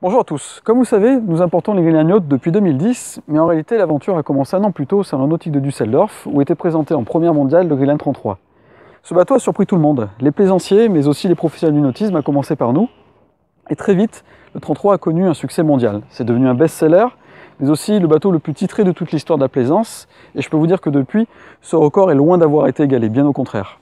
Bonjour à tous. Comme vous savez, nous importons les Greenline Yachts depuis 2010, mais en réalité l'aventure a commencé un an plus tôt au Salon nautique de Düsseldorf, où était présenté en première mondiale le Greenline 33. Ce bateau a surpris tout le monde, les plaisanciers, mais aussi les professionnels du nautisme, à commencer par nous. Et très vite, le 33 a connu un succès mondial. C'est devenu un best-seller, mais aussi le bateau le plus titré de toute l'histoire de la plaisance. Et je peux vous dire que depuis, ce record est loin d'avoir été égalé, bien au contraire.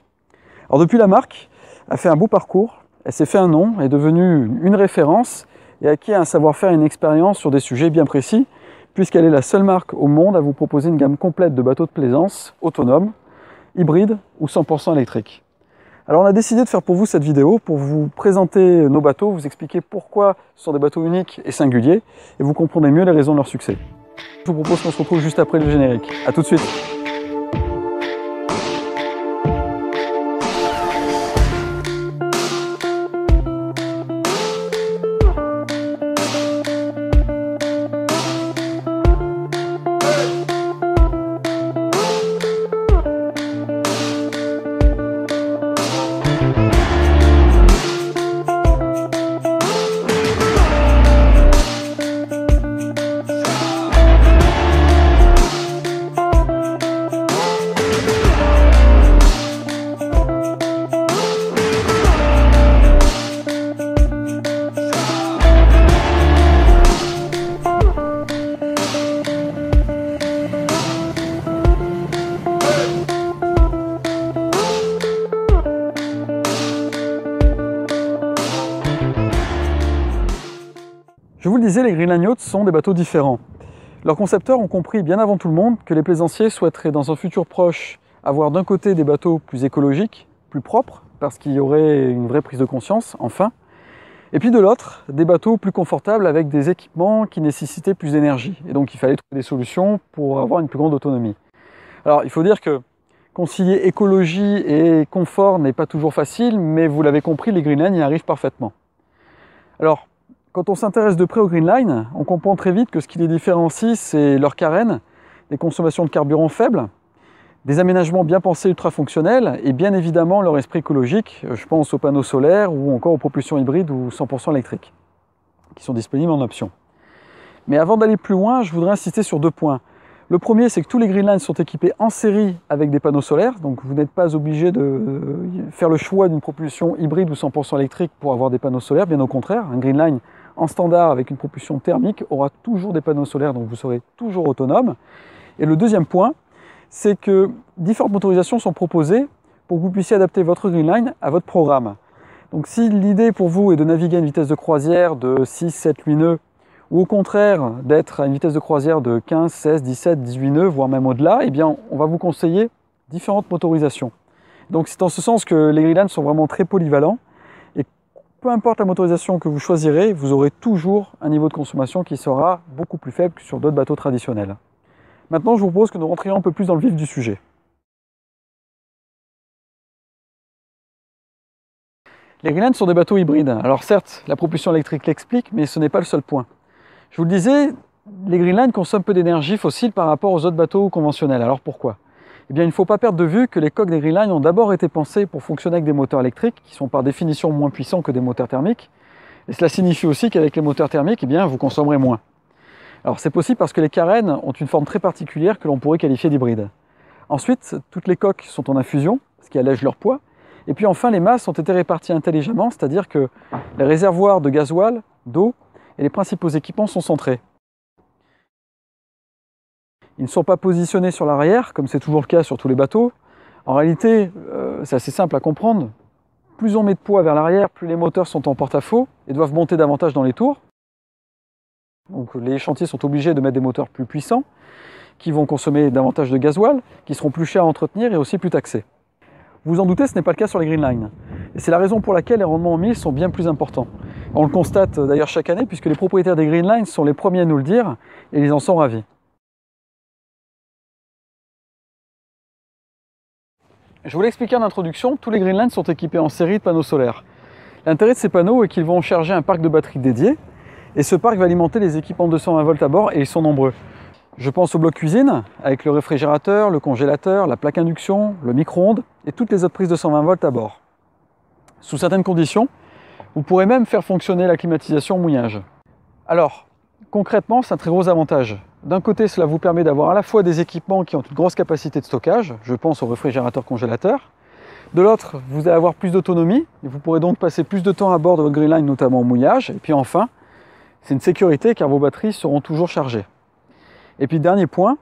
Alors depuis, la marque a fait un beau parcours, elle s'est fait un nom, est devenue une référence, et acquis un savoir-faire et une expérience sur des sujets bien précis, puisqu'elle est la seule marque au monde à vous proposer une gamme complète de bateaux de plaisance, autonomes, hybrides ou 100% électriques. Alors on a décidé de faire pour vous cette vidéo, pour vous présenter nos bateaux, vous expliquer pourquoi ce sont des bateaux uniques et singuliers, et vous comprendrez mieux les raisons de leur succès. Je vous propose qu'on se retrouve juste après le générique. A tout de suite. Je vous le disais, les Greenline Yachts sont des bateaux différents. Leurs concepteurs ont compris bien avant tout le monde que les plaisanciers souhaiteraient dans un futur proche avoir d'un côté des bateaux plus écologiques, plus propres, parce qu'il y aurait une vraie prise de conscience, enfin, et puis de l'autre, des bateaux plus confortables avec des équipements qui nécessitaient plus d'énergie. Et donc il fallait trouver des solutions pour avoir une plus grande autonomie. Alors il faut dire que concilier écologie et confort n'est pas toujours facile, mais vous l'avez compris, les Greenline y arrivent parfaitement. Alors, quand on s'intéresse de près aux Greenline, on comprend très vite que ce qui les différencie, c'est leur carène, des consommations de carburant faibles, des aménagements bien pensés ultra fonctionnels et bien évidemment leur esprit écologique, je pense aux panneaux solaires ou encore aux propulsions hybrides ou 100% électriques, qui sont disponibles en option. Mais avant d'aller plus loin, je voudrais insister sur deux points. Le premier, c'est que tous les Greenline sont équipés en série avec des panneaux solaires, donc vous n'êtes pas obligé de faire le choix d'une propulsion hybride ou 100% électrique pour avoir des panneaux solaires, bien au contraire. Un Greenline en standard avec une propulsion thermique aura toujours des panneaux solaires, donc vous serez toujours autonome. Et le deuxième point, c'est que différentes motorisations sont proposées pour que vous puissiez adapter votre Greenline à votre programme. Donc si l'idée pour vous est de naviguer à une vitesse de croisière de 6, 7, 8 nœuds, ou au contraire d'être à une vitesse de croisière de 15, 16, 17, 18 nœuds, voire même au-delà, eh bien on va vous conseiller différentes motorisations. Donc c'est en ce sens que les Greenline sont vraiment très polyvalents, et peu importe la motorisation que vous choisirez, vous aurez toujours un niveau de consommation qui sera beaucoup plus faible que sur d'autres bateaux traditionnels. Maintenant, je vous propose que nous rentrions un peu plus dans le vif du sujet. Les Greenline sont des bateaux hybrides. Alors certes, la propulsion électrique l'explique, mais ce n'est pas le seul point. Je vous le disais, les Greenline consomment peu d'énergie fossile par rapport aux autres bateaux conventionnels. Alors pourquoi ? Eh bien, il ne faut pas perdre de vue que les coques des Greenline ont d'abord été pensées pour fonctionner avec des moteurs électriques, qui sont par définition moins puissants que des moteurs thermiques. Et cela signifie aussi qu'avec les moteurs thermiques, eh bien, vous consommerez moins. Alors c'est possible parce que les carènes ont une forme très particulière que l'on pourrait qualifier d'hybride. Ensuite, toutes les coques sont en infusion, ce qui allège leur poids. Et puis enfin, les masses ont été réparties intelligemment, c'est-à-dire que les réservoirs de gasoil, d'eau et les principaux équipements sont centrés. Ils ne sont pas positionnés sur l'arrière, comme c'est toujours le cas sur tous les bateaux. En réalité, c'est assez simple à comprendre. Plus on met de poids vers l'arrière, plus les moteurs sont en porte-à-faux et doivent monter davantage dans les tours. Donc les chantiers sont obligés de mettre des moteurs plus puissants, qui vont consommer davantage de gasoil, qui seront plus chers à entretenir et aussi plus taxés. Vous vous en doutez, ce n'est pas le cas sur les Greenline. Et c'est la raison pour laquelle les rendements en mille sont bien plus importants. On le constate d'ailleurs chaque année, puisque les propriétaires des Greenline sont les premiers à nous le dire, et ils en sont ravis. Je vous l'ai expliqué en introduction, tous les Greenline sont équipés en série de panneaux solaires. L'intérêt de ces panneaux est qu'ils vont charger un parc de batteries dédié, et ce parc va alimenter les équipements de 220 volts à bord, et ils sont nombreux. Je pense au bloc cuisine, avec le réfrigérateur, le congélateur, la plaque induction, le micro-ondes et toutes les autres prises de 120 volts à bord. Sous certaines conditions, vous pourrez même faire fonctionner la climatisation au mouillage. Alors, concrètement, c'est un très gros avantage. D'un côté, cela vous permet d'avoir à la fois des équipements qui ont une grosse capacité de stockage, je pense au réfrigérateur congélateur. De l'autre, vous allez avoir plus d'autonomie, et vous pourrez donc passer plus de temps à bord de votre Greenline, notamment au mouillage. Et puis enfin, c'est une sécurité car vos batteries seront toujours chargées. Et puis dernier point,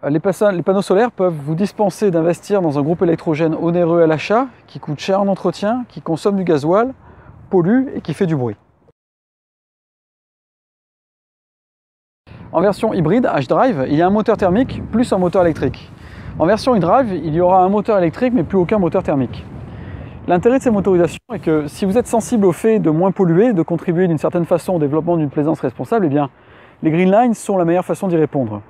les panneaux solaires peuvent vous dispenser d'investir dans un groupe électrogène onéreux à l'achat, qui coûte cher en entretien, qui consomme du gasoil, pollue et qui fait du bruit. En version hybride H-Drive, il y a un moteur thermique plus un moteur électrique. En version e-Drive, il y aura un moteur électrique mais plus aucun moteur thermique. L'intérêt de ces motorisations est que si vous êtes sensible au fait de moins polluer, de contribuer d'une certaine façon au développement d'une plaisance responsable, eh bien, les Greenline sont la meilleure façon d'y répondre.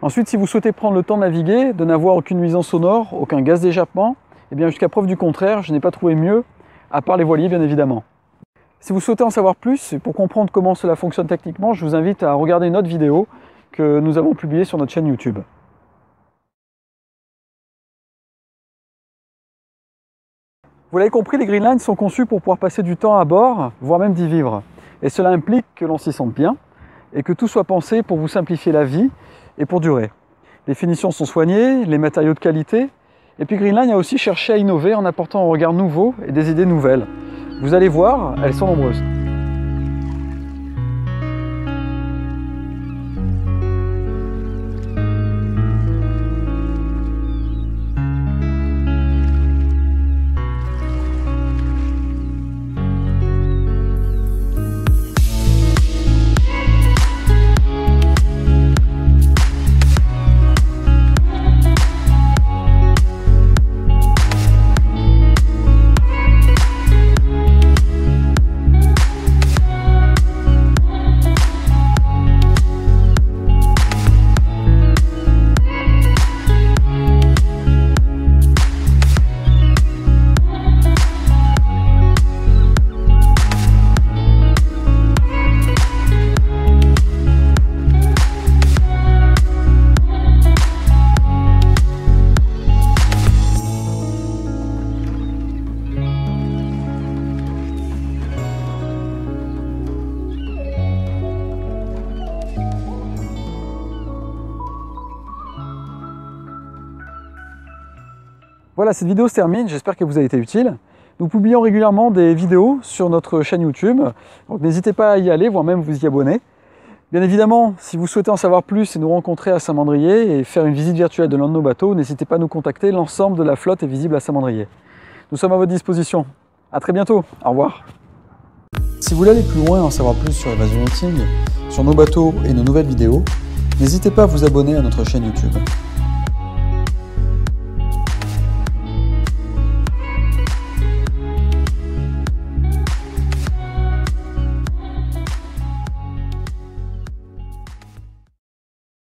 Ensuite, si vous souhaitez prendre le temps de naviguer, de n'avoir aucune nuisance sonore, aucun gaz d'échappement, eh bien jusqu'à preuve du contraire, je n'ai pas trouvé mieux, à part les voiliers bien évidemment. Si vous souhaitez en savoir plus, et pour comprendre comment cela fonctionne techniquement, je vous invite à regarder une autre vidéo que nous avons publiée sur notre chaîne YouTube. Vous l'avez compris, les Greenline sont conçus pour pouvoir passer du temps à bord, voire même d'y vivre. Et cela implique que l'on s'y sente bien, et que tout soit pensé pour vous simplifier la vie, et pour durer. Les finitions sont soignées, les matériaux de qualité, et puis Greenline a aussi cherché à innover en apportant un regard nouveau et des idées nouvelles. Vous allez voir, elles sont nombreuses. Voilà, cette vidéo se termine, j'espère qu'elle vous a été utile. Nous publions régulièrement des vidéos sur notre chaîne YouTube, donc n'hésitez pas à y aller, voire même vous y abonner. Bien évidemment, si vous souhaitez en savoir plus et nous rencontrer à Saint-Mandrier et faire une visite virtuelle de l'un de nos bateaux, n'hésitez pas à nous contacter, l'ensemble de la flotte est visible à Saint-Mandrier. Nous sommes à votre disposition. À très bientôt, au revoir. Si vous voulez aller plus loin et en savoir plus sur Évasion Yachting, sur nos bateaux et nos nouvelles vidéos, n'hésitez pas à vous abonner à notre chaîne YouTube.